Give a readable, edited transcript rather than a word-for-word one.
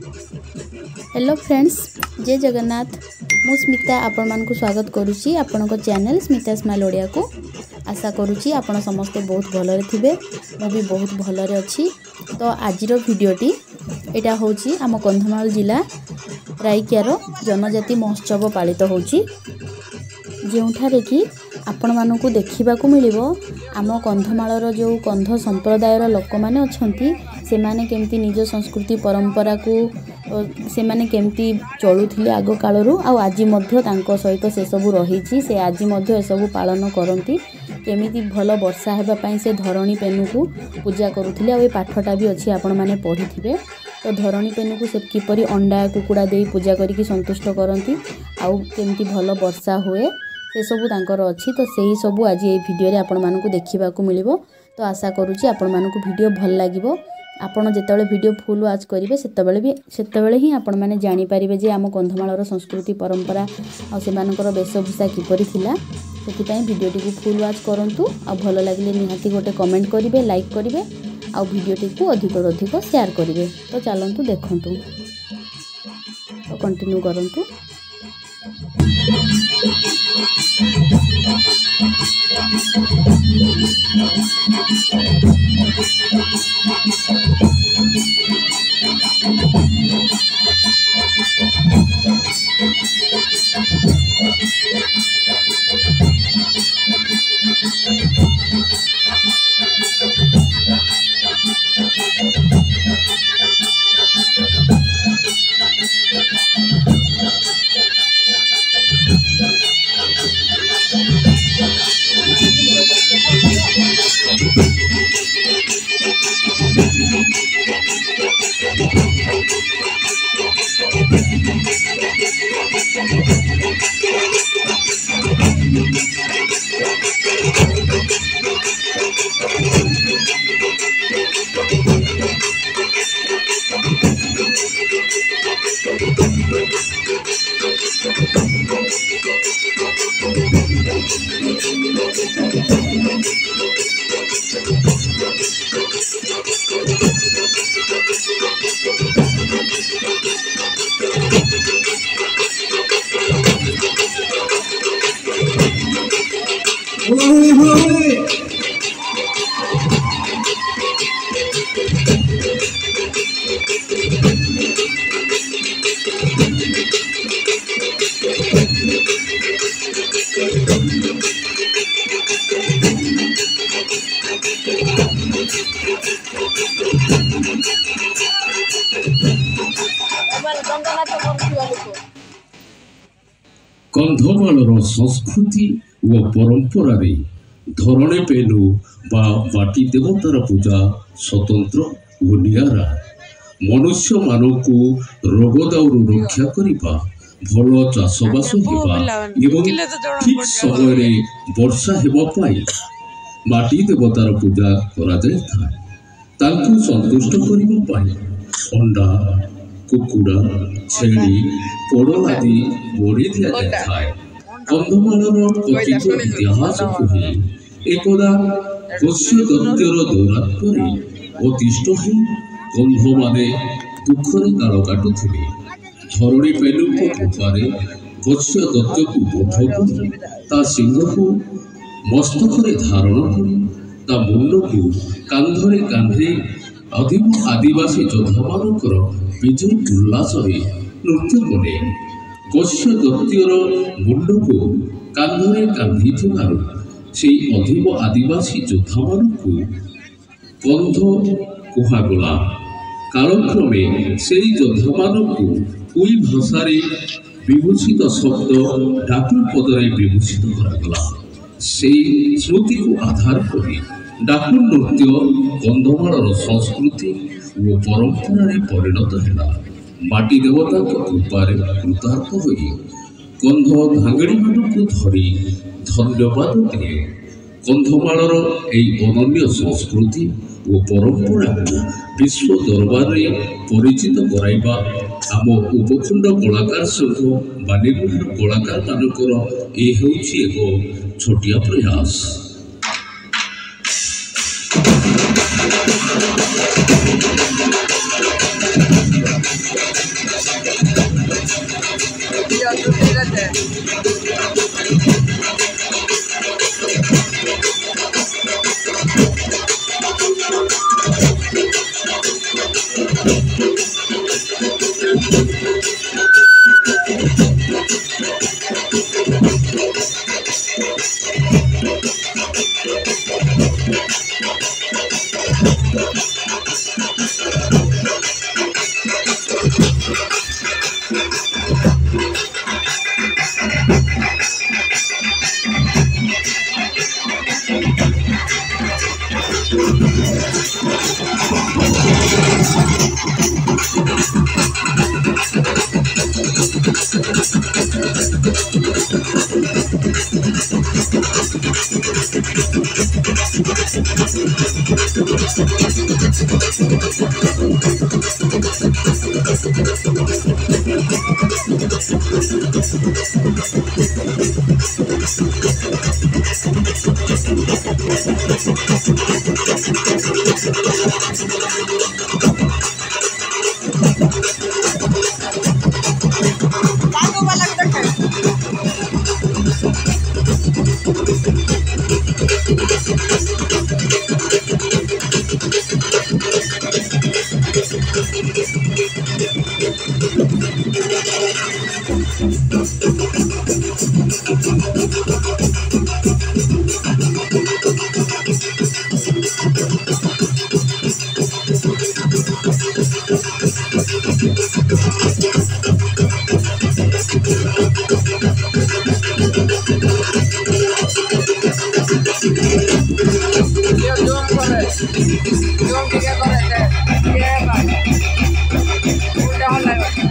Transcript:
Hello friends, जय जगन्नाथ। मु स्मिता आपण मानकु स्वागत करुच्ची आपण चैनल स्मिता स्माइल ओडिया को। आशा करुच्ची आपण समस्ते बहुत भलरे थिबे, मु भी बहुत भलरे अछि। तो आजिर भिडियोटी एटा होची आम कंधमाल जिला रायकियार जनजाति महोत्सव पालित होची, जोठारे कि आपण मानकु देखिबाकू मिलिबो आम कंधमालर जो कंध संप्रदायर लोक माने अछंती से माने केमती निज संस्कृति परंपरा को से माने केमती चलुथिले आगो कालरू आ आज मध्य तांको सहित से सब रहिछि। से आज मध्य ए सब पालन करंती केमिति भल वर्षा हेबा पई से धरणी पेनु को पूजा करूथिले। आ ए पाठटा भी अछि आपण माने पढिथिबे। तो धरणी पेनु को से किपरि अंडा कुकुड़ा देई पूजा करिकि संतुष्ट करंती आ केमिति भल वर्षा हुए से सबू तांकर अछि। तो सेही सबू आज ए वीडियो रे आपण मानकु देखिबाकू मिलिबो। तो आशा करूछि आपण मानकु वीडियो भल लागिबो। आपण जेतेबेले वीडियो फुल वाच करिवे सेतेबेले ही आपण माने जानि परिबे जे आम कंधमालर संस्कृति परंपरा आ सेमानकर वेशभूषा किपरि थिला। सेति वीडियोटी को फुल वाच करंतु आ भल लागिले निहाती गोटे कमेंट करिवे, लाइक करिवे आ वीडियोटी को अधिक अधिक शेयर करिवे। तो चलंतु देखंतु, तो कंटिन्यू करंतु। कंधमालर संस्कृति व परंपरा रे धरणी पेनु बा माटी देवतार पूजा स्वतंत्र और नियारा। मनुष्य मानकु रोग दाउरु रक्षा करिबा, भल चाषबास हेबा एवं ठीक समय रे वर्षा हेबा पाई माटी देवतार पूजा करा जाय था। तांकु संतुष्ट करिबा पाई अंडा कुकुड़ा छेड़ी पोड़ आदि बड़ी दिया जाए। कंधमालर कथित इतिहास कही एकदा गोष्य दत्तर दौरात्वर अतिष्ठ हो कंध माने दुखरे काल काटुथिले। धरणी पेनु कृपारे गोष्य दत्त को बोध कर ता सिंह को मस्तक धारण कर ता मुंड को कांधरे कांधे अधिम आदिवासी योद्धा मानकर विजय उल्लास नृत्य कले। गोष्य दत्तर मुंड को कांधरे कांधी से अधिम आदिवासी योद्धा मानकु कंध कुहागला। कालक्रमे से योद्धा मानकु कोई भाषा विभूषित शब्द डाकु पदरे विभूषित करागला। से स्मृति को आधार कर डाकु नृत्य कंधमालर संस्कृति और परंपरा परिणत है। माटी देवता कृपारे कृतार्थ होई कंध धांगड़ी मानकु धरी धन्यवाद दिए। कंधमालर एई अनन्य संस्कृति और परंपरा को विश्व दरबार में परिचित कराइबा आम उपखंड कलाकार संघ बालीवुड कलाकार मानकर ए हेउछि एक छोटिया प्रयास। Udah online.